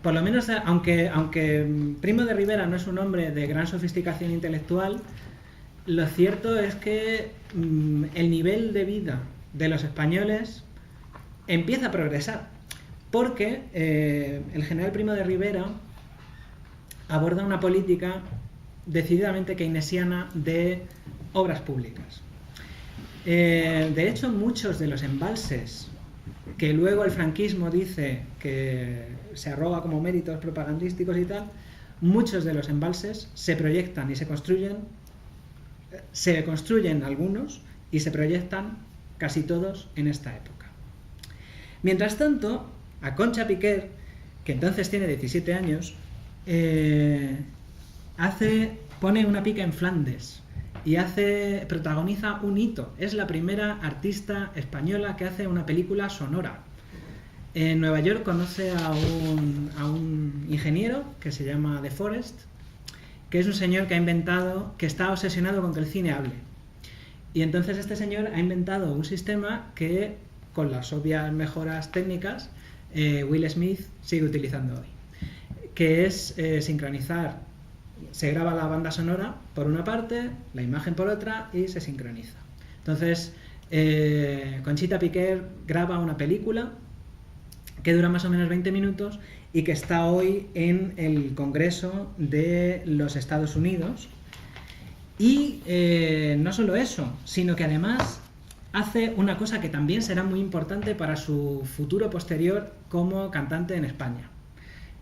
por lo menos, aunque Primo de Rivera no es un hombre de gran sofisticación intelectual, lo cierto es que el nivel de vida de los españoles empieza a progresar, porque el general Primo de Rivera aborda una política decididamente keynesiana de obras públicas. De hecho, muchos de los embalses que luego el franquismo dice que se arroga como méritos propagandísticos y tal, muchos de los embalses se proyectan y se construyen algunos y se proyectan casi todos en esta época. Mientras tanto, a Concha Piquer, que entonces tiene 17 años, pone una pica en Flandes y protagoniza un hito. Es la primera artista española que hace una película sonora. En Nueva York conoce a un ingeniero que se llama De Forest, que es un señor que está obsesionado con que el cine hable. Y entonces este señor ha inventado un sistema que, con las obvias mejoras técnicas, Will Smith sigue utilizando hoy, que es sincronizar. Se graba la banda sonora por una parte, la imagen por otra y se sincroniza. Entonces, Conchita Piquer graba una película que dura más o menos 20 minutos y que está hoy en el Congreso de los Estados Unidos. Y no solo eso, sino que además hace una cosa que también será muy importante para su futuro posterior como cantante en España,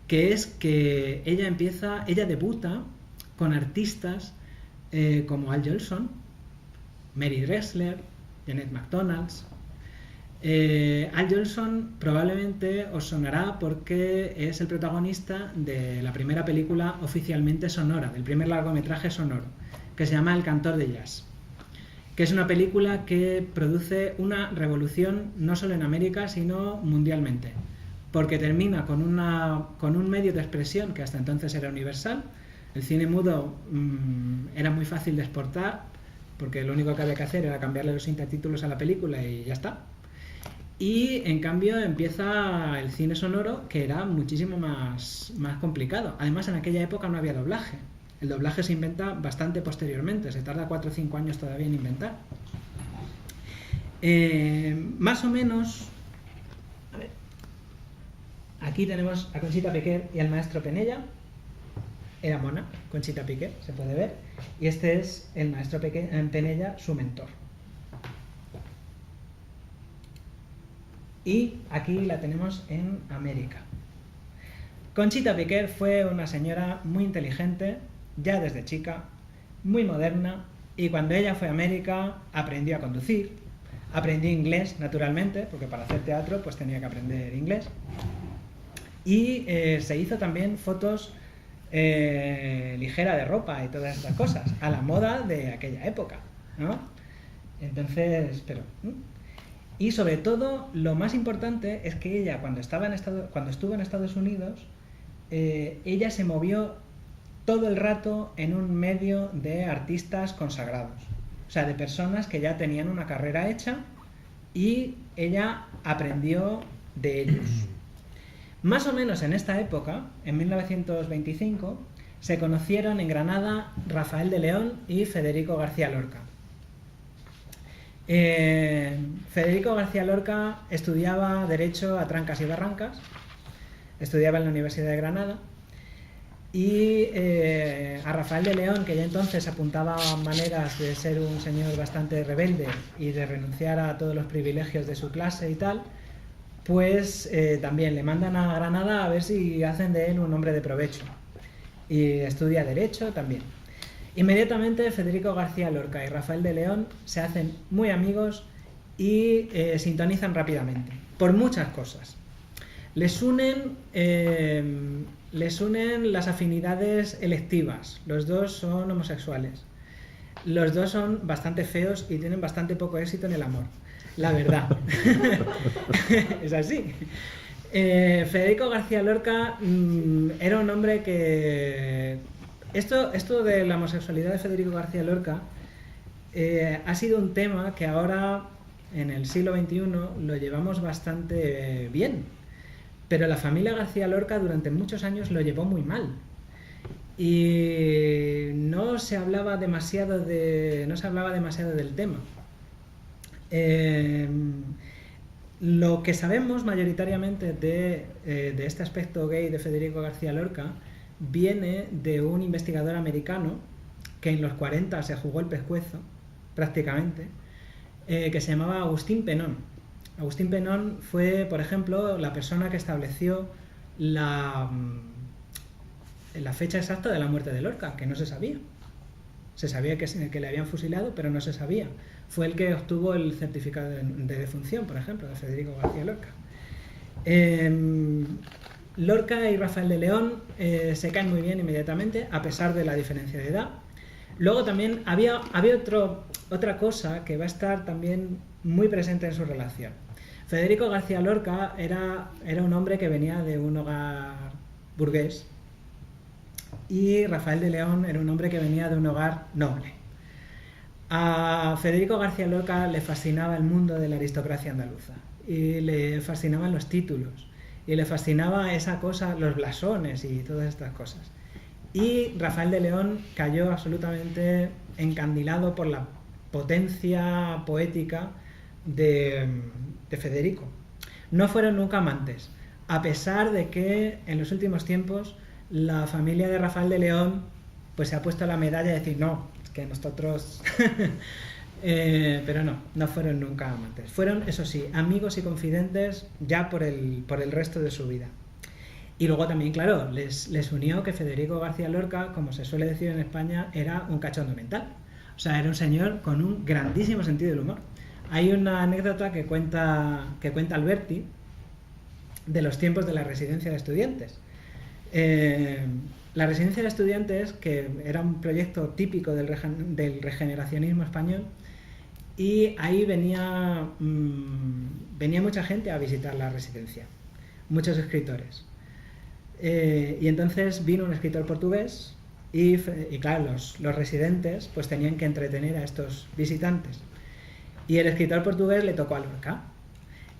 que es que ella debuta con artistas como Al Jolson, Mary Drexler, Jeanette McDonalds. Al Jolson probablemente os sonará porque es el protagonista de la primera película oficialmente sonora, del primer largometraje sonoro, que se llama El cantor de jazz, que es una película que produce una revolución no solo en América, sino mundialmente, porque termina con un medio de expresión que hasta entonces era universal. El cine mudo era muy fácil de exportar, porque lo único que había que hacer era cambiarle los intertítulos a la película y ya está. Y en cambio empieza el cine sonoro, que era muchísimo más complicado. Además, en aquella época no había doblaje. El doblaje se inventa bastante posteriormente, se tarda 4 o 5 años todavía en inventar. Más o menos... A ver. Aquí tenemos a Conchita Piquer y al maestro Penella. Era mona, Conchita Piquer, se puede ver. Y este es el maestro Penella, su mentor. Y aquí la tenemos en América. Conchita Piquer fue una señora muy inteligente, ya desde chica, muy moderna, y cuando ella fue a América aprendió a conducir, aprendió inglés, naturalmente, porque para hacer teatro pues tenía que aprender inglés, y se hizo también fotos ligera de ropa y todas estas cosas, a la moda de aquella época, ¿no? Entonces, y sobre todo, lo más importante es que ella, cuando estuvo en Estados Unidos, ella se movió todo el rato en un medio de artistas consagrados, o sea, de personas que ya tenían una carrera hecha, y ella aprendió de ellos. Más o menos en esta época, en 1925, se conocieron en Granada Rafael de León y Federico García Lorca. Federico García Lorca estudiaba Derecho a trancas y barrancas, estudiaba en la Universidad de Granada, y a Rafael de León, que ya entonces apuntaba maneras de ser un señor bastante rebelde y de renunciar a todos los privilegios de su clase y tal, pues también le mandan a Granada a ver si hacen de él un hombre de provecho, y estudia Derecho también. Inmediatamente Federico García Lorca y Rafael de León se hacen muy amigos y sintonizan rápidamente, por muchas cosas. Les unen las afinidades electivas. Los dos son homosexuales. Los dos son bastante feos y tienen bastante poco éxito en el amor. La verdad. Es así. Federico García Lorca era un hombre que... Esto de la homosexualidad de Federico García Lorca ha sido un tema que ahora, en el siglo XXI, lo llevamos bastante bien. Pero la familia García Lorca durante muchos años lo llevó muy mal. Y no se hablaba demasiado del tema. Lo que sabemos mayoritariamente de este aspecto gay de Federico García Lorca viene de un investigador americano que en los 40 se jugó el pescuezo, prácticamente, que se llamaba Agustín Penón. Agustín Penón fue, por ejemplo, la persona que estableció la fecha exacta de la muerte de Lorca, que no se sabía. Se sabía que le habían fusilado, pero no se sabía. Fue el que obtuvo el certificado de defunción, por ejemplo, de Federico García Lorca. Lorca y Rafael de León se caen muy bien inmediatamente, a pesar de la diferencia de edad. Luego también había otra cosa que va a estar también muy presente en su relación. Federico García Lorca era un hombre que venía de un hogar burgués, y Rafael de León era un hombre que venía de un hogar noble. A Federico García Lorca le fascinaba el mundo de la aristocracia andaluza, y le fascinaban los títulos, y le fascinaba esa cosa, los blasones y todas estas cosas. Y Rafael de León cayó absolutamente encandilado por la potencia poética de Federico. No fueron nunca amantes, a pesar de que en los últimos tiempos la familia de Rafael de León pues se ha puesto la medalla de decir no, es que nosotros pero no fueron nunca amantes. Fueron, eso sí, amigos y confidentes ya por el resto de su vida. Y luego también, claro, les unió que Federico García Lorca, como se suele decir en España, era un cachondo mental. O sea, era un señor con un grandísimo sentido del humor. Hay una anécdota que cuenta Alberti de los tiempos de la residencia de estudiantes. La residencia de estudiantes, que era un proyecto típico del regeneracionismo español, y ahí venía mucha gente a visitar la residencia, muchos escritores. Y entonces vino un escritor portugués y claro, los residentes pues tenían que entretener a estos visitantes. Y el escritor portugués le tocó a Lorca.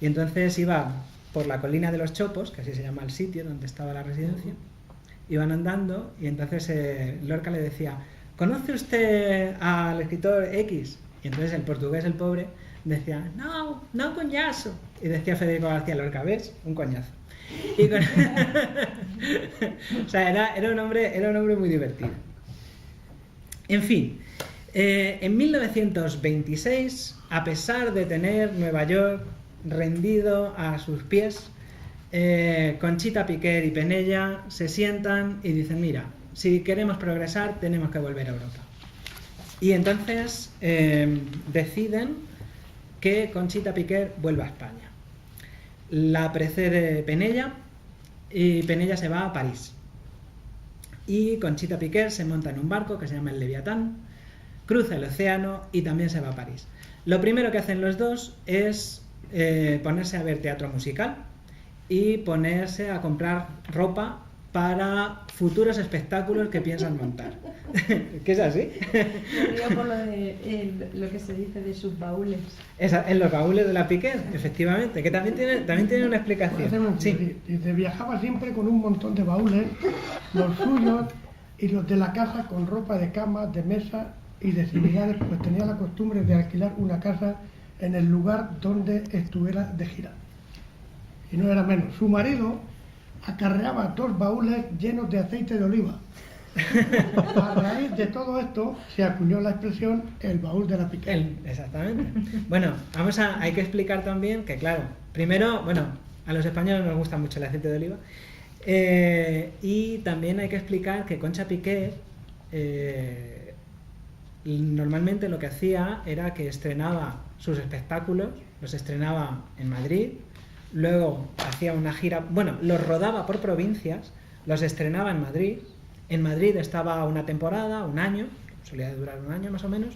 Y entonces iba por la colina de los Chopos, que así se llama el sitio donde estaba la residencia. Iban andando y entonces Lorca le decía: ¿conoce usted al escritor X? Y entonces el portugués, el pobre, decía: no coñazo. Y decía Federico García Lorca: ¿ves? Un coñazo. Y o sea, era un hombre muy divertido. En fin, en 1926, a pesar de tener Nueva York rendido a sus pies, Conchita Piquer y Penella se sientan y dicen: mira, si queremos progresar tenemos que volver a Europa. Y entonces deciden que Conchita Piquer vuelva a España. La precede Penella y Penella se va a París. Y Conchita Piquer se monta en un barco que se llama el Leviatán, cruza el océano y también se va a París. Lo primero que hacen los dos es ponerse a ver teatro musical y ponerse a comprar ropa para futuros espectáculos que piensan montar. ¿Qué es así? Me río por lo que se dice de sus baúles. En los baúles de la Piquer, efectivamente, que también tiene una explicación. Sí. Dice, viajaba siempre con un montón de baúles, los suyos y los de la casa, con ropa de cama, de mesa y de similares, pues tenía la costumbre de alquilar una casa en el lugar donde estuviera de gira. Y no era menos. Su marido acarreaba 2 baúles llenos de aceite de oliva. A raíz de todo esto se acuñó la expresión el baúl de la Piquer. Exactamente. Bueno, hay que explicar también que, claro, primero, a los españoles nos gusta mucho el aceite de oliva, y también hay que explicar que Concha Piquer normalmente lo que hacía era que estrenaba sus espectáculos, los estrenaba en Madrid, luego hacía una gira, los rodaba por provincias, los estrenaba en Madrid. En Madrid estaba una temporada, un año, solía durar un año más o menos,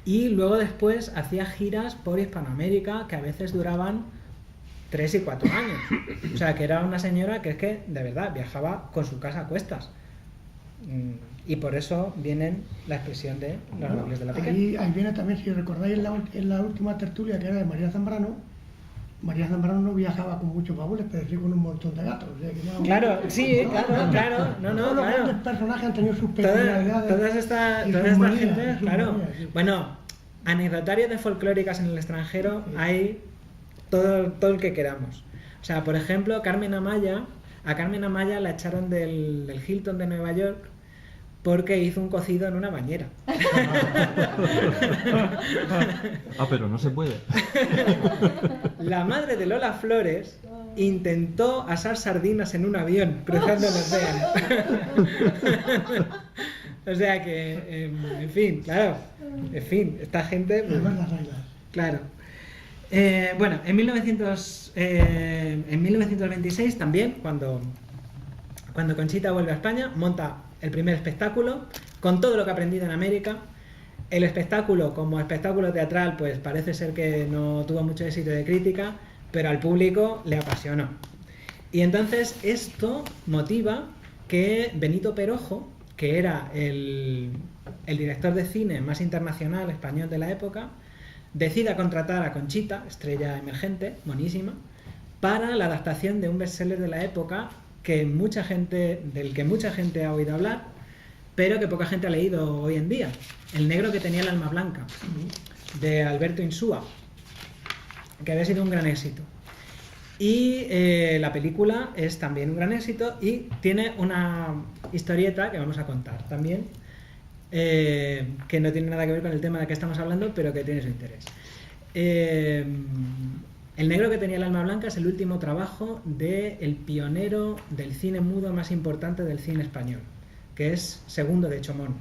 y luego después hacía giras por Hispanoamérica que a veces duraban 3 y 4 años. O sea, que era una señora que es que, de verdad, viajaba con su casa a cuestas. Y por eso viene la expresión de los baúles de la Piquer. Ahí viene también, si recordáis en la última tertulia, que era de María Zambrano, María Zambrano no viajaba con muchos baúles, pero sí con un montón de gatos. O sea, que ya- Claro, sí, claro, no, Todos los claro. grandes personajes han tenido sus peculiaridades. Todas estas y sus esta manías, gente, y sus claro. manías, sí. Bueno, anecdotarios de folclóricas en el extranjero Sí. hay todo el que queramos. O sea, por ejemplo, a Carmen Amaya la echaron del Hilton de Nueva York porque hizo un cocido en una bañera. Pero no se puede. La madre de Lola Flores intentó asar sardinas en un avión cruzando el océano. O sea que, en fin, claro. En fin, esta gente... Las las reglas. Claro. Bueno, en 1926 también, cuando Conchita vuelve a España, monta el primer espectáculo con todo lo que ha aprendido en América. El espectáculo, como espectáculo teatral, pues parece ser que no tuvo mucho éxito de crítica, pero al público le apasionó. Y entonces esto motiva que Benito Perojo, que era el director de cine más internacional español de la época, decida contratar a Conchita, estrella emergente, monísima, para la adaptación de un bestseller de la época del que mucha gente ha oído hablar, pero que poca gente ha leído hoy en día. El negro que tenía el alma blanca, de Alberto Insúa, que había sido un gran éxito. Y la película es también un gran éxito y tiene una historieta que vamos a contar también, que no tiene nada que ver con el tema de que estamos hablando, pero que tiene su interés. El negro que tenía el alma blanca es el último trabajo del pionero del cine mudo más importante del cine español, que es Segundo de Chomón.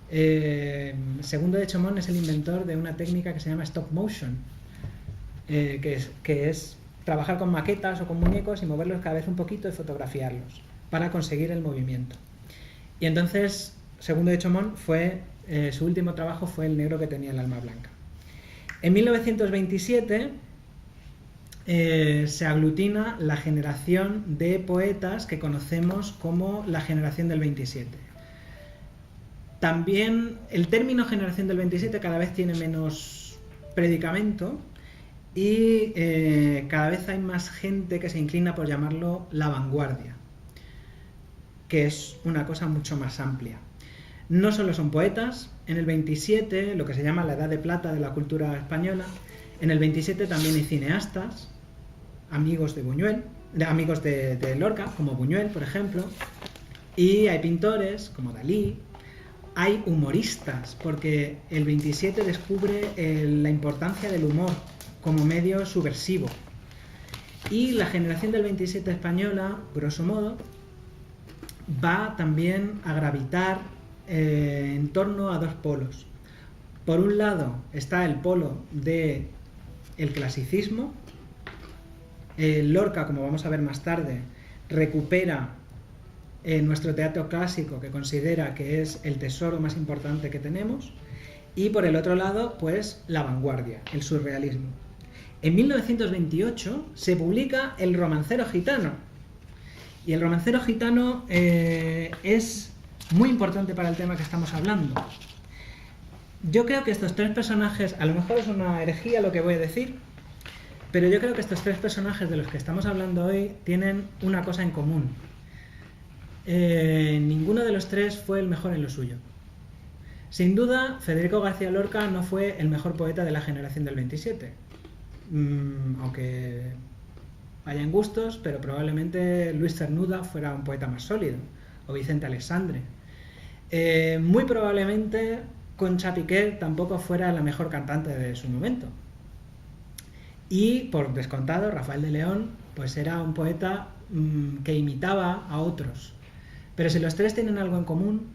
Segundo de Chomón es el inventor de una técnica que se llama stop motion, que es trabajar con maquetas o con muñecos y moverlos cada vez un poquito y fotografiarlos para conseguir el movimiento. Y entonces Segundo de Chomón su último trabajo fue El negro que tenía el alma blanca. En 1927 se aglutina la generación de poetas que conocemos como la generación del 27. También el término generación del 27 cada vez tiene menos predicamento y cada vez hay más gente que se inclina por llamarlo la vanguardia, que es una cosa mucho más amplia. No solo son poetas, en el 27, lo que se llama la edad de plata de la cultura española, en el 27 también hay cineastas, amigos de Buñuel, amigos de Lorca, como Buñuel, por ejemplo, y hay pintores como Dalí, hay humoristas, porque el 27 descubre la importancia del humor como medio subversivo. Y la generación del 27 española, grosso modo, va también a gravitar en torno a dos polos. Por un lado está el polo del clasicismo. Lorca, como vamos a ver más tarde, recupera nuestro teatro clásico, que considera que es el tesoro más importante que tenemos, y por el otro lado, pues la vanguardia, el surrealismo. En 1928 se publica El romancero gitano, y el romancero gitano es muy importante para el tema que estamos hablando. Yo creo que estos tres personajes, a lo mejor es una herejía lo que voy a decir, pero yo creo que estos tres personajes de los que estamos hablando hoy tienen una cosa en común. Ninguno de los tres fue el mejor en lo suyo. Sin duda, Federico García Lorca no fue el mejor poeta de la generación del 27. Aunque hayan gustos, pero probablemente Luis Cernuda fuera un poeta más sólido, o Vicente Alexandre. Muy probablemente Concha Piquer tampoco fuera la mejor cantante de su momento. Y, por descontado, Rafael de León pues era un poeta que imitaba a otros. Pero si los tres tienen algo en común,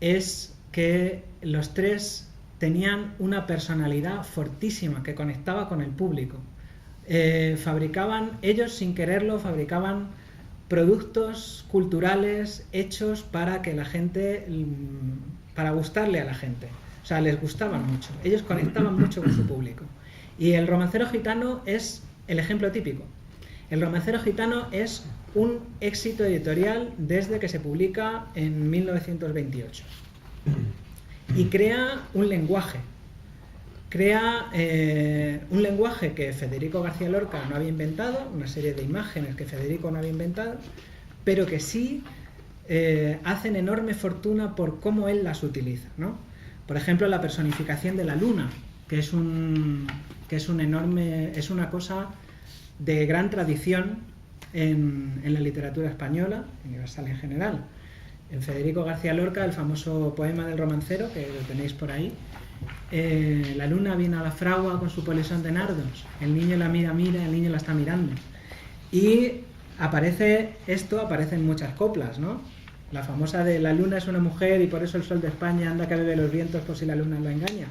es que los tres tenían una personalidad fortísima que conectaba con el público. Ellos sin quererlo, fabricaban productos culturales hechos para que la gente, para gustarle a la gente. O sea, les gustaban mucho. Ellos conectaban mucho con su público. Y El romancero gitano es el ejemplo típico. El romancero gitano es un éxito editorial desde que se publica en 1928. Y crea un lenguaje. crea un lenguaje que Federico García Lorca no había inventado, una serie de imágenes que Federico no había inventado, pero que sí hacen enorme fortuna por cómo él las utiliza, ¿no? Por ejemplo, la personificación de la luna, que es una cosa de gran tradición en la literatura española, universal en general. En Federico García Lorca, el famoso poema del romancero, que lo tenéis por ahí, la luna viene a la fragua con su polisón de nardos, el niño la mira, el niño la está mirando. Y aparece en muchas coplas, ¿no? La famosa de la luna es una mujer y por eso el sol de España anda que bebe los vientos por si la luna lo engaña.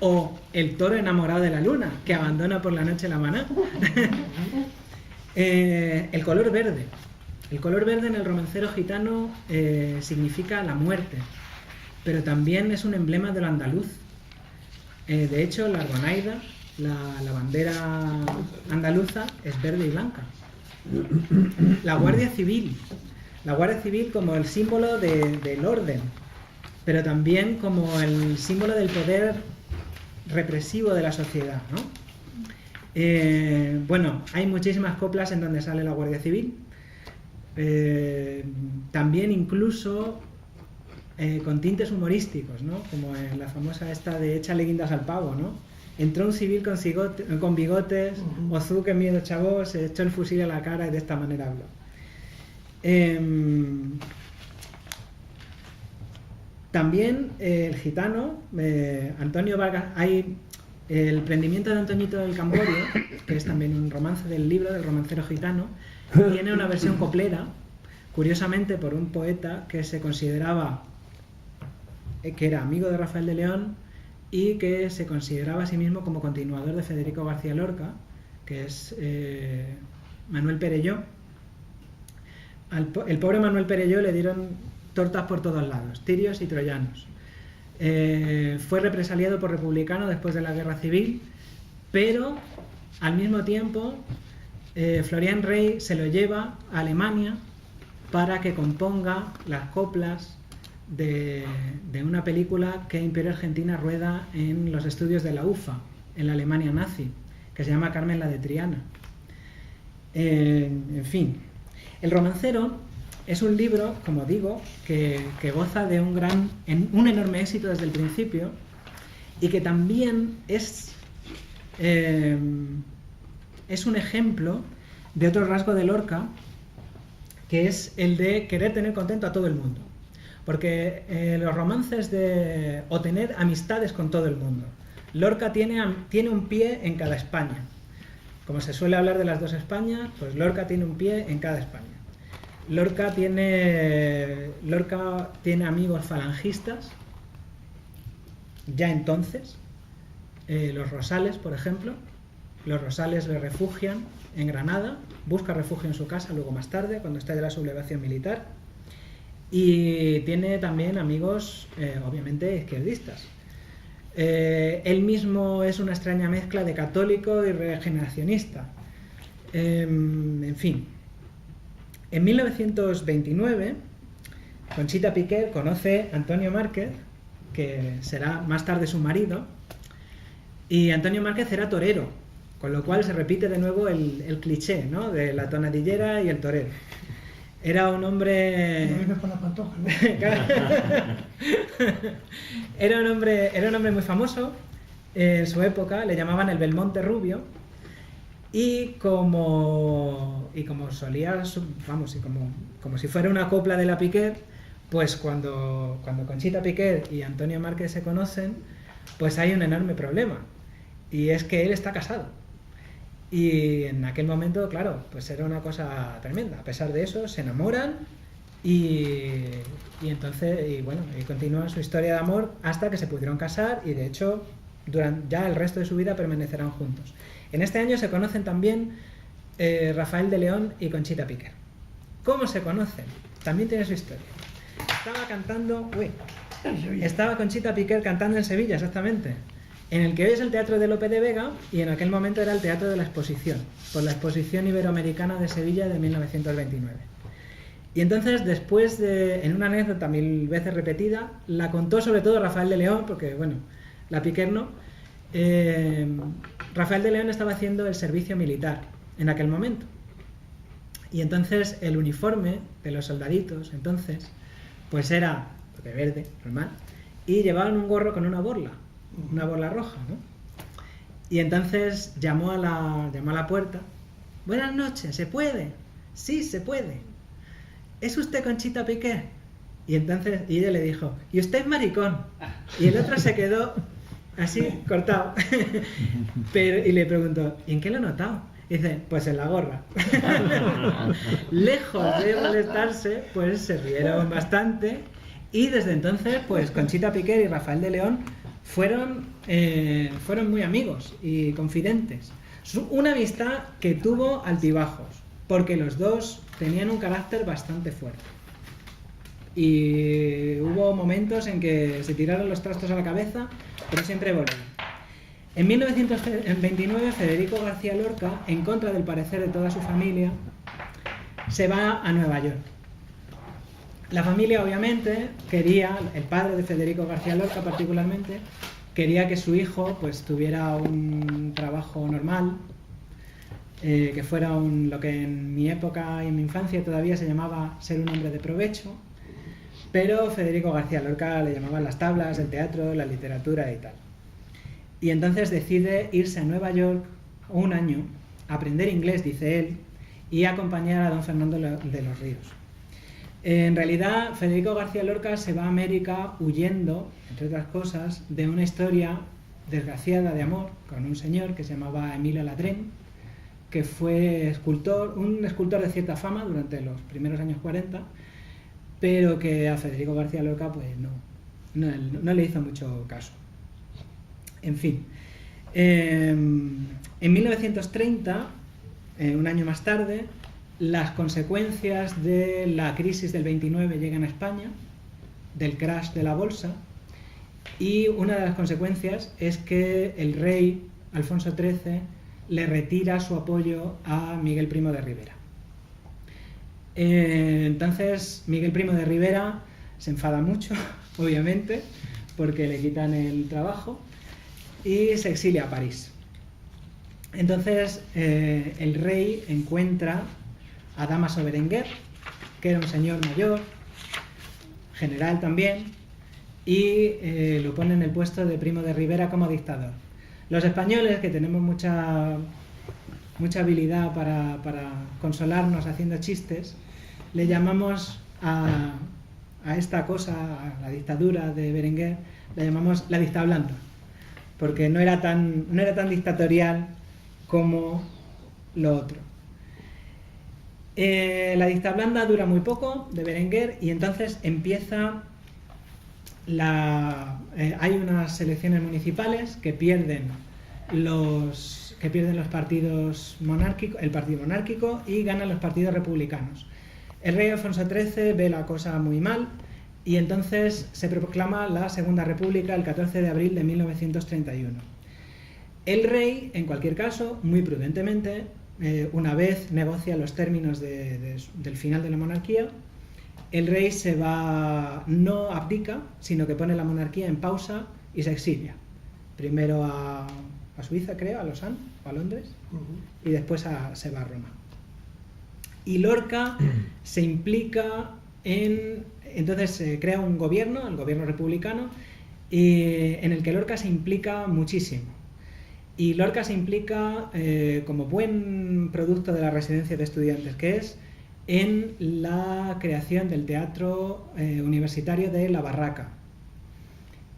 O el toro enamorado de la luna, que abandona por la noche la maná. El color verde. El color verde en el romancero gitano significa la muerte, pero también es un emblema de lo andaluz. De hecho, la argonaida, la bandera andaluza, es verde y blanca. La Guardia Civil como el símbolo del orden, pero también como el símbolo del poder represivo de la sociedad, ¿no? Bueno, hay muchísimas coplas en donde sale la Guardia Civil. También incluso con tintes humorísticos, ¿no? Como en la famosa esta de échale guindas al pavo, ¿no? Entró un civil con bigotes, Ozú, que miedo chavo, se echó el fusil a la cara y de esta manera habló. También el gitano, Antonio Vargas, hay el prendimiento de Antoñito del Camborio, que es también un romance del libro, del romancero gitano, tiene una versión coplera, curiosamente por un poeta que se consideraba, que era amigo de Rafael de León y que se consideraba a sí mismo como continuador de Federico García Lorca, que es Manuel Perelló. El pobre Manuel Perelló le dieron tortas por todos lados, tirios y troyanos. Fue represaliado por republicano después de la Guerra Civil, pero al mismo tiempo Florian Rey se lo lleva a Alemania para que componga las coplas de una película que Imperio Argentina rueda en los estudios de la UFA, en la Alemania nazi, que se llama Carmen la de Triana. En fin, El romancero es un libro, como digo, que goza de un enorme éxito desde el principio y que también es un ejemplo de otro rasgo de Lorca, que es el de querer tener contento a todo el mundo. Porque los romances o tener amistades con todo el mundo. Lorca tiene un pie en cada España. Como se suele hablar de las dos Españas, pues Lorca tiene un pie en cada España. Lorca tiene amigos falangistas, ya entonces, los Rosales, por ejemplo. Los Rosales le refugian en Granada, busca refugio en su casa luego más tarde, cuando estalla la sublevación militar. Y tiene también amigos, obviamente, izquierdistas. Él mismo es una extraña mezcla de católico y regeneracionista. En fin. En 1929, Conchita Piquer conoce a Antonio Márquez, que será más tarde su marido, y Antonio Márquez era torero, con lo cual se repite de nuevo el cliché, ¿no?, de la tonadillera y el torero. Era un hombre... No vive por la pantoja, ¿no? Era un hombre muy famoso en su época, le llamaban el Belmonte Rubio, y como solía, vamos, y como si fuera una copla de la Piquer, pues cuando Conchita Piquer y Antonio Márquez se conocen, pues hay un enorme problema, y es que él está casado. Y en aquel momento, claro, pues era una cosa tremenda. A pesar de eso, se enamoran y continúan su historia de amor hasta que se pudieron casar, y de hecho ya el resto de su vida permanecerán juntos. En este año se conocen también Rafael de León y Conchita Piquer. ¿Cómo se conocen? También tiene su historia. Estaba Conchita Piquer cantando en Sevilla, exactamente, en el que hoy es el Teatro de Lope de Vega, y en aquel momento era el Teatro de la Exposición, por la Exposición Iberoamericana de Sevilla de 1929. Y entonces, después en una anécdota 1000 veces repetida, la contó sobre todo Rafael de León, porque, bueno, la Piquer no, Rafael de León estaba haciendo el servicio militar en aquel momento. Y entonces el uniforme de los soldaditos, entonces, pues era de verde, normal, y llevaban un gorro con una borla roja, ¿no? Y entonces llamó a la puerta. Buenas noches, ¿se puede? Sí, se puede. ¿Es usted Conchita Piqué? Y entonces ella le dijo, ¿y usted es maricón? Y el otro se quedó así, cortado. Y le preguntó, ¿y en qué lo he notado? Y dice, pues en la gorra. Lejos de molestarse, pues se rieron bastante. Y desde entonces, pues Conchita Piqué y Rafael de León fueron muy amigos y confidentes. Una amistad que tuvo altibajos, porque los dos tenían un carácter bastante fuerte. Y hubo momentos en que se tiraron los trastos a la cabeza, pero siempre volvían. En 1929, Federico García Lorca, en contra del parecer de toda su familia, se va a Nueva York. La familia, obviamente, quería, el padre de Federico García Lorca particularmente, quería que su hijo pues tuviera un trabajo normal, que fuera lo que en mi época y en mi infancia todavía se llamaba ser un hombre de provecho, pero Federico García Lorca le llamaban las tablas, el teatro, la literatura y tal. Y entonces decide irse a Nueva York un año, a aprender inglés, dice él, y acompañar a don Fernando de los Ríos. En realidad, Federico García Lorca se va a América huyendo, entre otras cosas, de una historia desgraciada de amor con un señor que se llamaba Emilio Ladrén, que fue un escultor de cierta fama durante los primeros años 40, pero que a Federico García Lorca pues no le hizo mucho caso. En fin, en 1930, un año más tarde, las consecuencias de la crisis del 29 llegan a España, del crash de la bolsa, y una de las consecuencias es que el rey Alfonso XIII le retira su apoyo a Miguel Primo de Rivera. Entonces Miguel Primo de Rivera se enfada mucho, obviamente, porque le quitan el trabajo y se exilia a París. Entonces el rey encuentra a Dámaso Berenguer, que era un señor mayor, general también, y lo pone en el puesto de Primo de Rivera como dictador. Los españoles, que tenemos mucha habilidad para consolarnos haciendo chistes, le llamamos a esta cosa, a la dictadura de Berenguer, la llamamos la dicta blanda, porque no era tan dictatorial como lo otro. La dicta blanda dura muy poco de Berenguer y entonces empieza hay unas elecciones municipales que pierden los partidos monárquicos, el partido monárquico, y ganan los partidos republicanos. El rey Alfonso XIII ve la cosa muy mal y entonces se proclama la Segunda República el 14 de abril de 1931. El rey, en cualquier caso, muy prudentemente, una vez negocia los términos del final de la monarquía, el rey no abdica, sino que pone la monarquía en pausa y se exilia. Primero a Suiza, creo, a Lausanne, o a Londres, y después se va a Roma. Y Lorca se implica entonces se crea un gobierno, el gobierno republicano, en el que Lorca se implica muchísimo. Y Lorca se implica, como buen producto de la residencia de estudiantes que es, en la creación del Teatro Universitario de La Barraca.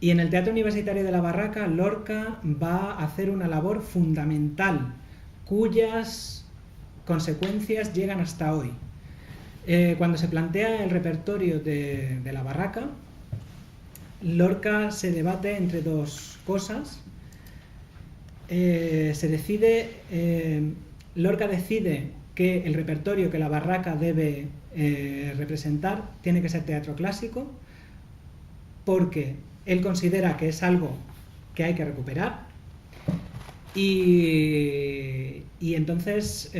Y en el Teatro Universitario de La Barraca, Lorca va a hacer una labor fundamental, cuyas consecuencias llegan hasta hoy. Cuando se plantea el repertorio de La Barraca, Lorca se debate entre dos cosas. Lorca decide que el repertorio que La Barraca debe representar tiene que ser teatro clásico, porque él considera que es algo que hay que recuperar, y entonces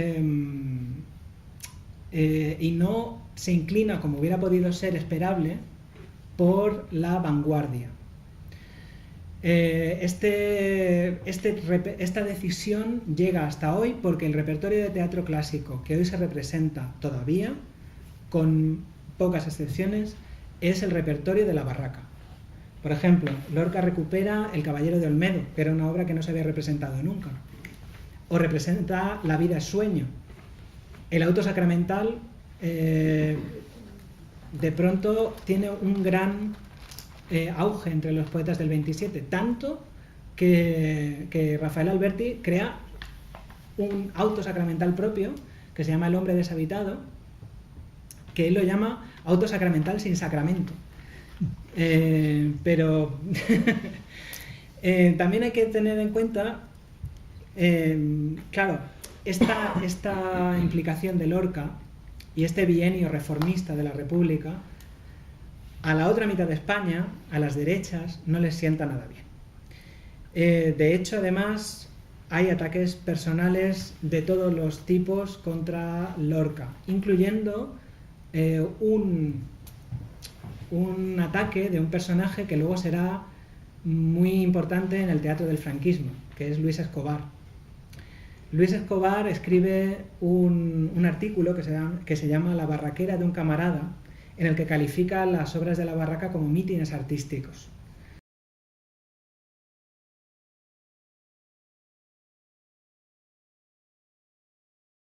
y no se inclina, como hubiera podido ser esperable, por la vanguardia. Esta decisión llega hasta hoy porque el repertorio de teatro clásico que hoy se representa todavía, con pocas excepciones, es el repertorio de la barraca. Por ejemplo, Lorca recupera El Caballero de Olmedo, que era una obra que no se había representado nunca. O representa La vida es sueño. El auto sacramental de pronto tiene un gran auge entre los poetas del 27, tanto que Rafael Alberti crea un auto sacramental propio que se llama El hombre deshabitado, que él lo llama auto sacramental sin sacramento. Pero también hay que tener en cuenta, claro, esta implicación de Lorca y este bienio reformista de la República, a la otra mitad de España, a las derechas, no les sienta nada bien. De hecho, además, hay ataques personales de todos los tipos contra Lorca, incluyendo un ataque de un personaje que luego será muy importante en el teatro del franquismo, que es Luis Escobar. Luis Escobar escribe un artículo que se llama La barraquera de un camarada, en el que califica las obras de la barraca como mítines artísticos.